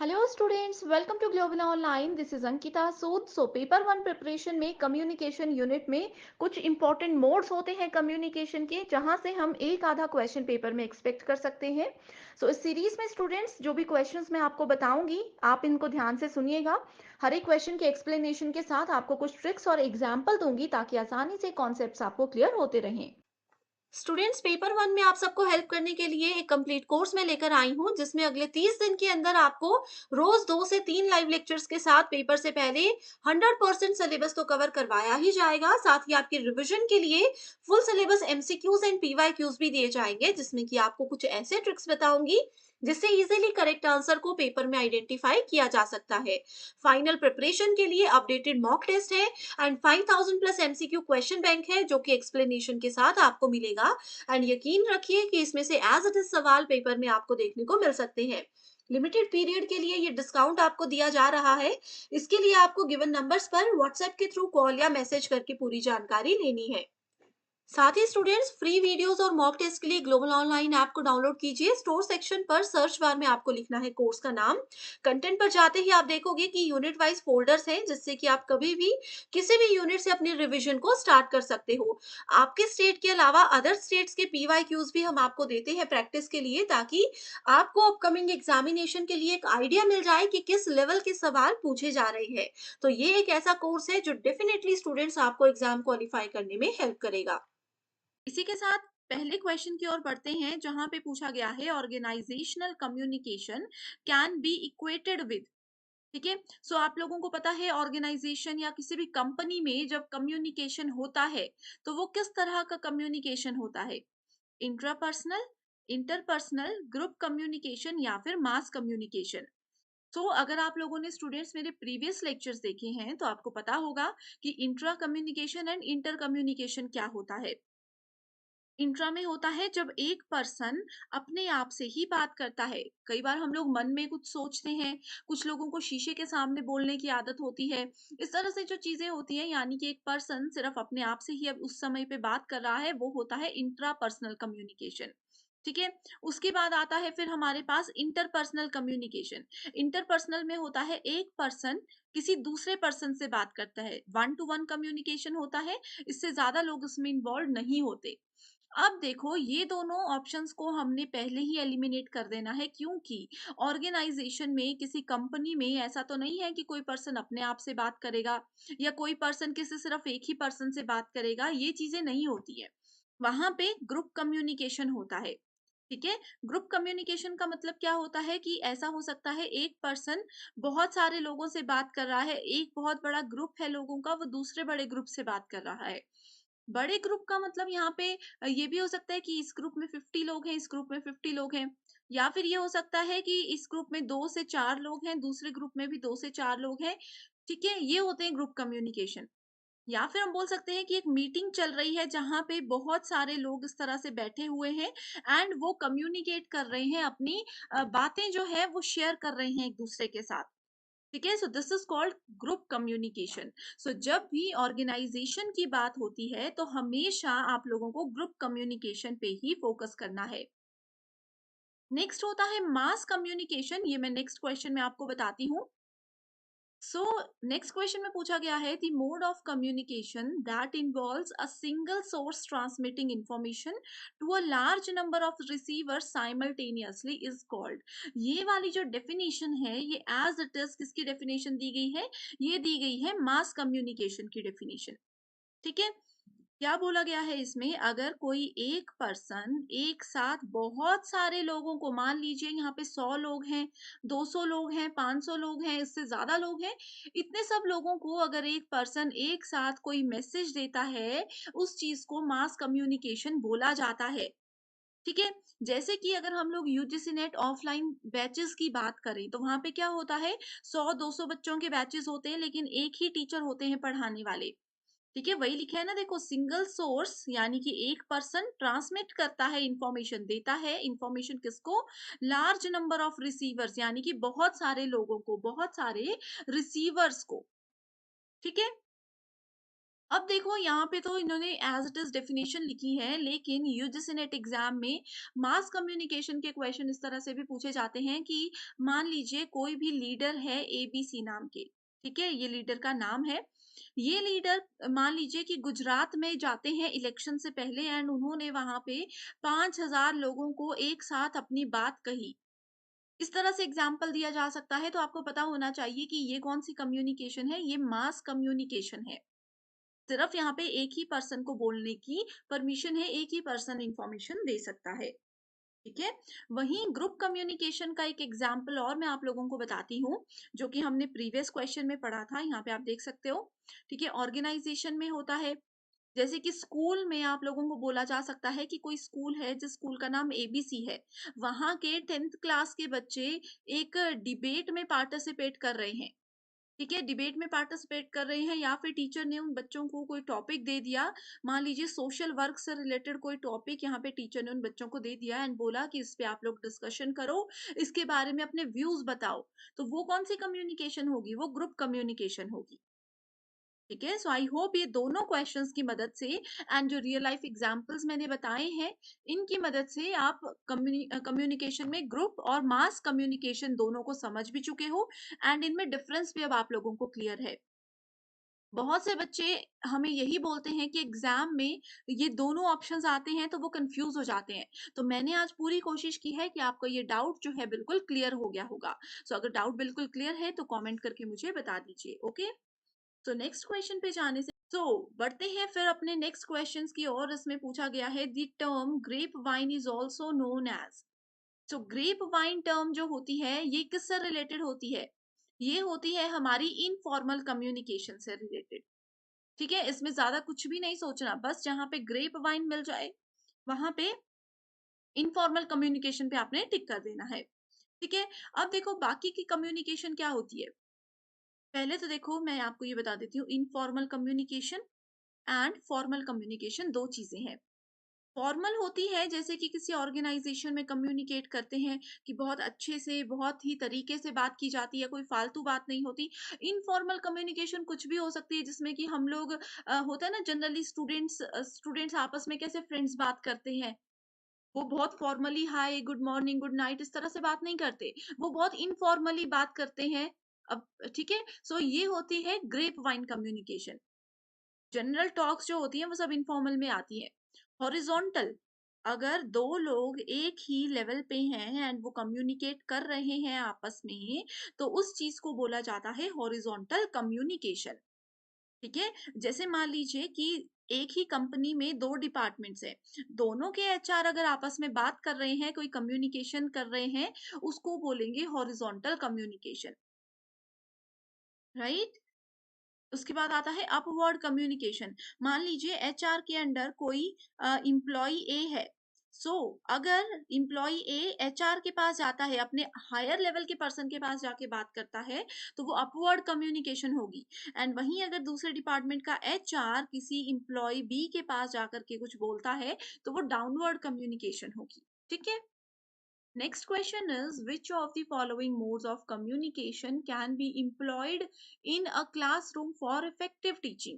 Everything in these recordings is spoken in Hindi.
Hello students, welcome to global online. This is Ankita Sood. Paper one preparation में कम्युनिकेशन यूनिट में कुछ इंपॉर्टेंट मोड्स होते हैं कम्युनिकेशन के, जहां से हम एक आधा क्वेश्चन पेपर में एक्सपेक्ट कर सकते हैं। इस सीरीज में स्टूडेंट्स जो भी क्वेश्चंस मैं आपको बताऊंगी, आप इनको ध्यान से सुनिएगा। हर एक क्वेश्चन के एक्सप्लेनेशन के साथ आपको कुछ ट्रिक्स और एग्जाम्पल दूंगी, ताकि आसानी से कॉन्सेप्ट्स आपको क्लियर होते रहें। स्टूडेंट्स, पेपर वन में आप सबको हेल्प करने के लिए एक कंप्लीट कोर्स में लेकर आई हूँ, जिसमें अगले 30 दिन के अंदर आपको रोज 2 से 3 लाइव लेक्चर्स के साथ पेपर से पहले 100% सिलेबस तो कवर करवाया ही जाएगा। साथ ही आपके रिवीजन के लिए full syllabus MCQs and PYQs भी दिए जाएंगे, जिसमें कि आपको कुछ ऐसे ट्रिक्स बताऊंगी जिससे इजीली करेक्ट आंसर को पेपर में आइडेंटिफाई किया जा सकता है। फाइनल प्रिपरेशन के लिए अपडेटेड मॉक टेस्ट है and 5000 plus MCQ question bank है, जो कि एक्सप्लेनेशन के साथ आपको मिलेगा। एंड यकीन रखिए कि इसमें से एज इट इज सवाल पेपर में आपको देखने को मिल सकते हैं। लिमिटेड पीरियड के लिए ये डिस्काउंट आपको दिया जा रहा है। इसके लिए आपको गिवन नंबर्स पर व्हाट्सएप के थ्रू कॉल या मैसेज करके पूरी जानकारी लेनी है। साथ ही स्टूडेंट्स, फ्री वीडियोस और मॉक टेस्ट के लिए ग्लोबल ऑनलाइन ऐप को डाउनलोड कीजिए। स्टोर सेक्शन पर सर्च बार में आपको लिखना है कोर्स का नाम। कंटेंट पर जाते ही आप देखोगे कि यूनिट वाइज फोल्डर्स हैं, जिससे कि आप कभी भी किसी भी यूनिट से अपनी रिवीजन को स्टार्ट कर सकते हो। आपके स्टेट के अलावा अदर स्टेट्स के पीवाईक्यूज भी हम आपको देते हैं प्रैक्टिस के लिए, ताकि आपको अपकमिंग एग्जामिनेशन के लिए एक आइडिया मिल जाए कि किस लेवल के सवाल पूछे जा रहे हैं। तो ये एक ऐसा कोर्स है जो डेफिनेटली स्टूडेंट्स आपको एग्जाम क्वालिफाई करने में हेल्प करेगा। इसी के साथ पहले क्वेश्चन की ओर बढ़ते हैं, जहां पे पूछा गया है organisational communication can be equated with. ठीक है। आप लोगों को पता है ऑर्गेनाइजेशन या किसी भी कंपनी में जब कम्युनिकेशन होता है, तो वो किस तरह का कम्युनिकेशन होता है? इंट्रापर्सनल, इंटरपर्सनल, ग्रुप कम्युनिकेशन या फिर मास कम्युनिकेशन। अगर आप लोगों ने स्टूडेंट्स मेरे प्रीवियस लेक्चर्स देखे हैं, तो आपको पता होगा कि intra communication and inter communication क्या होता है। इंट्रा में होता है जब एक पर्सन अपने आप से ही बात करता है। कई बार हम लोग मन में कुछ सोचते हैं, कुछ लोगों को शीशे के सामने बोलने की आदत होती है। इस तरह से जो चीजें होती हैं, यानी कि एक पर्सन सिर्फ अपने आप से ही अब उस समय पे बात कर रहा है, वो होता है इंट्रा पर्सनल कम्युनिकेशन। ठीक है। उसके बाद आता है फिर हमारे पास इंटरपर्सनल कम्युनिकेशन। इंटरपर्सनल में होता है एक पर्सन किसी दूसरे पर्सन से बात करता है, वन टू वन कम्युनिकेशन होता है। इससे ज्यादा लोग उसमें इन्वॉल्व नहीं होते। अब देखो, ये दोनों ऑप्शंस को हमने पहले ही एलिमिनेट कर देना है, क्योंकि ऑर्गेनाइजेशन में, किसी कंपनी में ऐसा तो नहीं है कि कोई पर्सन अपने आप से बात करेगा या कोई पर्सन किसी सिर्फ एक ही पर्सन से बात करेगा। ये चीजें नहीं होती है। वहां पे ग्रुप कम्युनिकेशन होता है। ठीक है। ग्रुप कम्युनिकेशन का मतलब क्या होता है कि ऐसा हो सकता है एक पर्सन बहुत सारे लोगों से बात कर रहा है, एक बहुत बड़ा ग्रुप है लोगों का, वो दूसरे बड़े ग्रुप से बात कर रहा है। बड़े ग्रुप का मतलब यहाँ पे ये भी हो सकता है कि इस ग्रुप में 50 लोग हैं, इस ग्रुप में 50 लोग हैं। या फिर ये हो सकता है कि इस ग्रुप में 2 से 4 लोग हैं, दूसरे ग्रुप में भी 2 से 4 लोग हैं। ठीक है, ये होते हैं ग्रुप कम्युनिकेशन। या फिर हम बोल सकते हैं कि एक मीटिंग चल रही है, जहां पे बहुत सारे लोग इस तरह से बैठे हुए हैं एंड वो कम्युनिकेट कर रहे हैं, अपनी बातें जो है वो शेयर कर रहे हैं एक दूसरे के साथ। ठीक है। This is called group communication. जब भी ऑर्गेनाइजेशन की बात होती है, तो हमेशा आप लोगों को ग्रुप कम्युनिकेशन पे ही फोकस करना है। नेक्स्ट होता है मास कम्युनिकेशन। ये मैं नेक्स्ट क्वेश्चन में आपको बताती हूँ। सो नेक्स्ट क्वेश्चन में पूछा गया है, the mode of communication that involves a single source transmitting information to a large number of receivers simultaneously is called. ये वाली जो डेफिनेशन है, ये एज इट इज किसकी डेफिनेशन दी गई है? ये दी गई है मास कम्युनिकेशन की डेफिनेशन। ठीक है। क्या बोला गया है इसमें? अगर कोई एक पर्सन एक साथ बहुत सारे लोगों को, मान लीजिए यहाँ पे 100 लोग हैं, 200 लोग हैं, 500 लोग हैं, इससे ज्यादा लोग हैं, इतने सब लोगों को अगर एक पर्सन एक साथ कोई मैसेज देता है, उस चीज को मास कम्युनिकेशन बोला जाता है। ठीक है। जैसे कि अगर हम लोग यूजीसी नेट ऑफलाइन बैचेस की बात करें, तो वहां पे क्या होता है, 100-200 बच्चों के बैचेस होते हैं, लेकिन एक ही टीचर होते हैं पढ़ाने वाले। ठीक है, वही लिखा है ना, देखो, सिंगल सोर्स यानी कि एक पर्सन ट्रांसमिट करता है, इंफॉर्मेशन देता है। इंफॉर्मेशन किसको? लार्ज नंबर ऑफ रिसीवर्स, यानी कि बहुत सारे लोगों को, बहुत सारे रिसीवर्स को। ठीक है। अब देखो यहाँ पे तो इन्होंने एज इट इज डेफिनेशन लिखी है, लेकिन यूजीसी नेट एग्जाम में मास कम्युनिकेशन के क्वेश्चन इस तरह से भी पूछे जाते हैं कि मान लीजिए कोई भी लीडर है एबीसी नाम के, ठीक है, ये लीडर का नाम है। ये लीडर मान लीजिए कि गुजरात में जाते हैं इलेक्शन से पहले एंड उन्होंने वहां पे 5,000 लोगों को एक साथ अपनी बात कही। इस तरह से एग्जाम्पल दिया जा सकता है, तो आपको पता होना चाहिए कि ये कौन सी कम्युनिकेशन है, ये मास कम्युनिकेशन है। सिर्फ यहाँ पे एक ही पर्सन को बोलने की परमिशन है, एक ही पर्सन इंफॉर्मेशन दे सकता है, ठीक है। वहीं ग्रुप कम्युनिकेशन का एक एग्जाम्पल और मैं आप लोगों को बताती हूँ, जो कि हमने प्रीवियस क्वेश्चन में पढ़ा था, यहाँ पे आप देख सकते हो, ठीक है। ऑर्गेनाइजेशन में होता है, जैसे कि स्कूल में आप लोगों को बोला जा सकता है कि कोई स्कूल है जिस स्कूल का नाम एबीसी है, वहां के 10th क्लास के बच्चे एक डिबेट में पार्टिसिपेट कर रहे हैं, ठीक है, डिबेट में पार्टिसिपेट कर रहे हैं, या फिर टीचर ने उन बच्चों को कोई टॉपिक दे दिया, मान लीजिए सोशल वर्क से रिलेटेड कोई टॉपिक, यहाँ पे टीचर ने उन बच्चों को दे दिया एंड बोला कि इस पे आप लोग डिस्कशन करो, इसके बारे में अपने व्यूज बताओ। तो वो कौन सी कम्युनिकेशन होगी, वो ग्रुप कम्युनिकेशन होगी, ठीक है। सो आई होप ये दोनों क्वेश्चंस की मदद से एंड जो रियल लाइफ एग्जांपल्स मैंने बताए हैं, इनकी मदद से आप कम्युनिकेशन में ग्रुप और मास कम्युनिकेशन दोनों को समझ भी चुके हो एंड इनमें डिफरेंस भी अब आप लोगों को क्लियर है। बहुत से बच्चे हमें यही बोलते हैं कि एग्जाम में ये दोनों ऑप्शंस आते हैं तो वो कंफ्यूज हो जाते हैं। तो मैंने आज पूरी कोशिश की है कि आपको ये डाउट जो है बिल्कुल क्लियर हो गया होगा। सो अगर डाउट बिल्कुल क्लियर है तो कमेंट करके मुझे बता दीजिए, ओके। तो नेक्स्ट क्वेश्चन पे जाने से बढ़ते हैं फिर अपने नेक्स्ट क्वेश्चंस की ओर। इसमें पूछा गया है the term grapevine is also known as. तो ग्रेप वाइन टर्म जो होती है ये किससे रिलेटेड होती है, ये होती है हमारी इनफॉर्मल कम्युनिकेशन से रिलेटेड, ठीक है। इसमें ज्यादा कुछ भी नहीं सोचना, बस जहां पे ग्रेप वाइन मिल जाए वहां पे इनफॉर्मल कम्युनिकेशन पे आपने टिक कर देना है, ठीक है। अब देखो बाकी की कम्युनिकेशन क्या होती है। पहले तो देखो मैं आपको ये बता देती हूँ, informal communication and formal communication दो चीजें हैं। फॉर्मल होती है जैसे कि किसी ऑर्गेनाइजेशन में कम्युनिकेट करते हैं कि बहुत अच्छे से, बहुत ही तरीके से बात की जाती है, कोई फालतू बात नहीं होती। इनफॉर्मल कम्युनिकेशन कुछ भी हो सकती है, जिसमें कि हम लोग होता है ना जनरली स्टूडेंट्स स्टूडेंट्स आपस में कैसे फ्रेंड्स बात करते हैं, वो बहुत formally hi good morning good night इस तरह से बात नहीं करते, वो बहुत इनफॉर्मली बात करते हैं। अब ठीक है, सो ये होती है grapevine communication. General talks जो होती हैं वो सब इनफॉर्मल में आती है। हॉरिजॉन्टल, अगर दो लोग एक ही लेवल पे हैं एंड वो कम्युनिकेट कर रहे हैं आपस में, तो उस चीज को बोला जाता है हॉरिजॉन्टल कम्युनिकेशन, ठीक है। जैसे मान लीजिए कि एक ही कंपनी में दो डिपार्टमेंट्स हैं, दोनों के एचआर अगर आपस में बात कर रहे हैं, कोई कम्युनिकेशन कर रहे हैं, उसको बोलेंगे हॉरिजॉन्टल कम्युनिकेशन, राइट। उसके बाद आता है अपवर्ड कम्युनिकेशन। मान लीजिए एचआर के अंडर कोई एम्प्लॉय ए है। अगर एम्प्लॉय ए एचआर के पास जाता है, अपने हायर लेवल के पर्सन के पास जाके बात करता है, तो वो अपवर्ड कम्युनिकेशन होगी। एंड वहीं अगर दूसरे डिपार्टमेंट का एचआर किसी एम्प्लॉय बी के पास जाकर के कुछ बोलता है, तो वो डाउनवर्ड कम्युनिकेशन होगी, ठीक है। Next question is which of the following modes of communication can be employed in a classroom for effective teaching?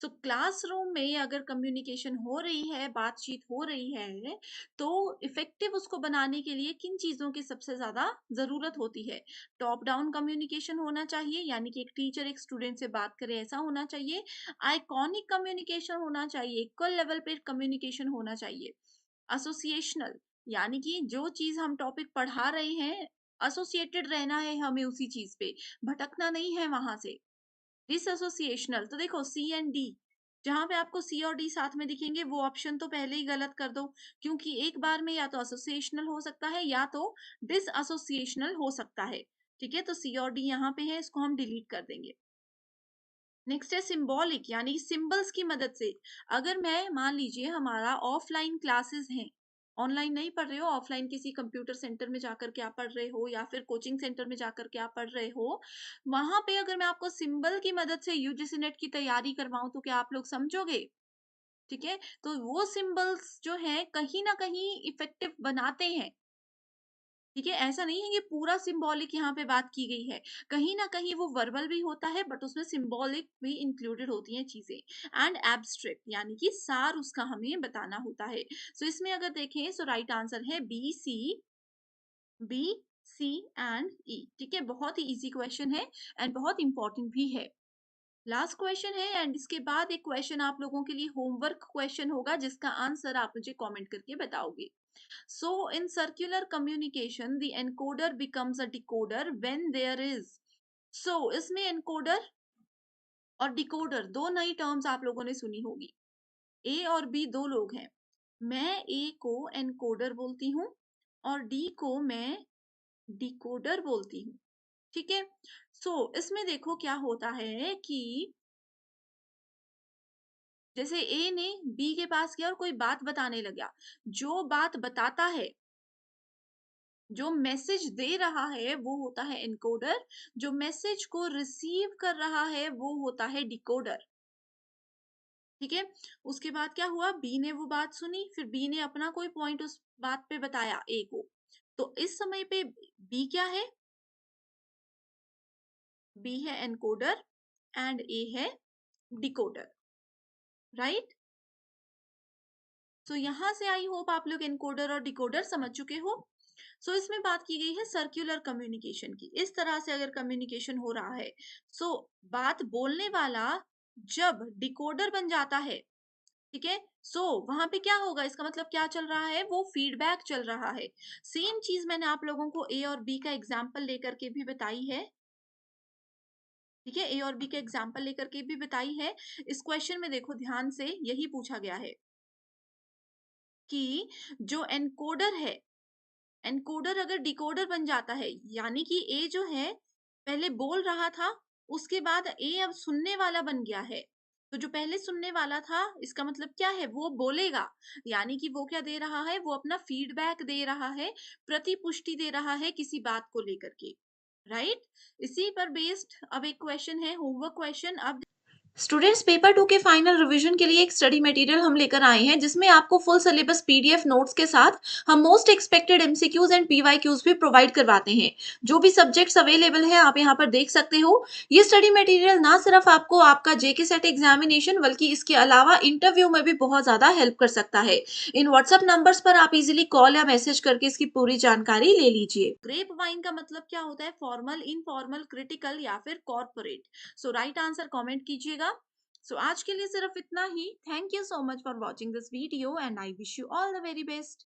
तो क्लासरूम में अगर कम्युनिकेशन हो रही है, बातचीत हो रही है, तो इफेक्टिव उसको बनाने के लिए किन चीजों की सबसे ज्यादा जरूरत होती है। टॉप डाउन कम्युनिकेशन होना चाहिए, यानी कि एक टीचर एक स्टूडेंट से बात करे ऐसा होना चाहिए। आइकॉनिक कम्युनिकेशन होना चाहिए, इक्वल लेवल पे कम्युनिकेशन होना चाहिए। एसोसिएशनल, यानी कि जो चीज हम टॉपिक पढ़ा रहे हैं, एसोसिएटेड रहना है हमें उसी चीज पे, भटकना नहीं है वहां से। डिसएसोसिएशनल, तो देखो सी एंड डी, जहां पे आपको सी और डी साथ में दिखेंगे वो ऑप्शन तो पहले ही गलत कर दो, क्योंकि एक बार में या तो एसोसिएशनल हो सकता है या तो डिसएसोसिएशनल हो सकता है, ठीक है। तो सी और डी यहाँ पे है, इसको हम डिलीट कर देंगे। नेक्स्ट है सिंबॉलिक, यानी सिंबल्स की मदद से। अगर मैं मान लीजिए हमारा ऑफलाइन क्लासेस हैं, ऑनलाइन नहीं पढ़ रहे हो, ऑफलाइन किसी कंप्यूटर सेंटर में जाकर के आप पढ़ रहे हो या फिर कोचिंग सेंटर में जाकर के आप पढ़ रहे हो, वहां पे अगर मैं आपको सिंबल की मदद से यूजीसी नेट की तैयारी करवाऊं तो क्या आप लोग समझोगे, ठीक है। तो वो सिंबल्स जो है कहीं ना कहीं इफेक्टिव बनाते हैं, ठीक है, ऐसा नहीं है कि पूरा सिंबॉलिक यहाँ पे बात की गई है, कहीं ना कहीं वो वर्बल भी होता है बट उसमें सिंबॉलिक भी इंक्लूडेड होती हैं चीजें। एंड एब्स्ट्रैक्ट यानी कि सार उसका हमें बताना होता है। सो इसमें अगर देखें सो राइट आंसर है बी सी एंड ई। ठीक है, बहुत ही इजी क्वेश्चन है एंड बहुत इंपॉर्टेंट भी है। लास्ट क्वेश्चन है एंड इसके बाद एक क्वेश्चन आप लोगों के लिए होमवर्क क्वेश्चन होगा जिसका आंसर आप मुझे कमेंट करके बताओगे। So in circular communication, the encoder becomes a decoder when there is. So इसमें encoder और डिकोडर दो नई टर्म्स आप लोगों ने सुनी होगी। ए और बी दो लोग हैं। मैं ए को एनकोडर बोलती हूँ और डी को मैं डिकोडर बोलती हूँ। ठीक है, सो इसमें देखो क्या होता है कि जैसे ए ने बी के पास गया और कोई बात बताने लगा, जो बात बताता है, जो मैसेज दे रहा है वो होता है एनकोडर, जो मैसेज को रिसीव कर रहा है वो होता है डिकोडर। ठीक है, उसके बाद क्या हुआ, बी ने वो बात सुनी, फिर बी ने अपना कोई पॉइंट उस बात पे बताया ए को। तो इस समय पे बी क्या है, बी है एनकोडर एंड ए है डिकोडर। राइट, तो यहां से आई होप आप लोग एनकोडर और डिकोडर समझ चुके हो। सो इसमें बात की गई है सर्कुलर कम्युनिकेशन की। इस तरह से अगर कम्युनिकेशन हो रहा है, सो बात बोलने वाला जब डिकोडर बन जाता है, ठीक है, सो वहां पे क्या होगा, इसका मतलब क्या चल रहा है, वो फीडबैक चल रहा है। सेम चीज मैंने आप लोगों को ए और बी का एग्जाम्पल लेकर के भी बताई है। ठीक है, ए और बी का एग्जाम्पल लेकर के भी बताई है। इस क्वेश्चन में देखो ध्यान से, यही पूछा गया है कि जो एनकोडर है, एनकोडर अगर डिकोडर बन जाता है, यानी कि ए जो है पहले बोल रहा था, उसके बाद ए अब सुनने वाला बन गया है। तो जो पहले सुनने वाला था, इसका मतलब क्या है, वो बोलेगा, यानी कि वो क्या दे रहा है, वो अपना फीडबैक दे रहा है, प्रतिपुष्टि दे रहा है किसी बात को लेकर के। राइट, इसी पर बेस्ड अब एक क्वेश्चन है, होमवर्क क्वेश्चन। अब स्टूडेंट्स पेपर 2 के फाइनल रिवीजन के लिए एक स्टडी मटेरियल हम लेकर आए हैं जिसमें आपको फुल सिलेबस पीडीएफ नोट्स के साथ हम most expected MCQs and PYQs भी प्रोवाइड करवाते हैं। जो भी सब्जेक्ट्स अवेलेबल है आप यहाँ पर देख सकते हो। ये स्टडी मटेरियल ना सिर्फ आपको आपका जेके सेट एग्जामिनेशन बल्कि इसके अलावा इंटरव्यू में भी बहुत ज्यादा हेल्प कर सकता है। इन व्हाट्सएप नंबर्स पर आप इजीली कॉल या मैसेज करके इसकी पूरी जानकारी ले लीजिए। ग्रेप वाइन का मतलब क्या होता है, फॉर्मल, इनफॉर्मल, क्रिटिकल या फिर corporate. So right answer comment कीजिएगा। सो आज के लिए सिर्फ इतना ही। Thank you so much for watching this video and I wish you all the very best.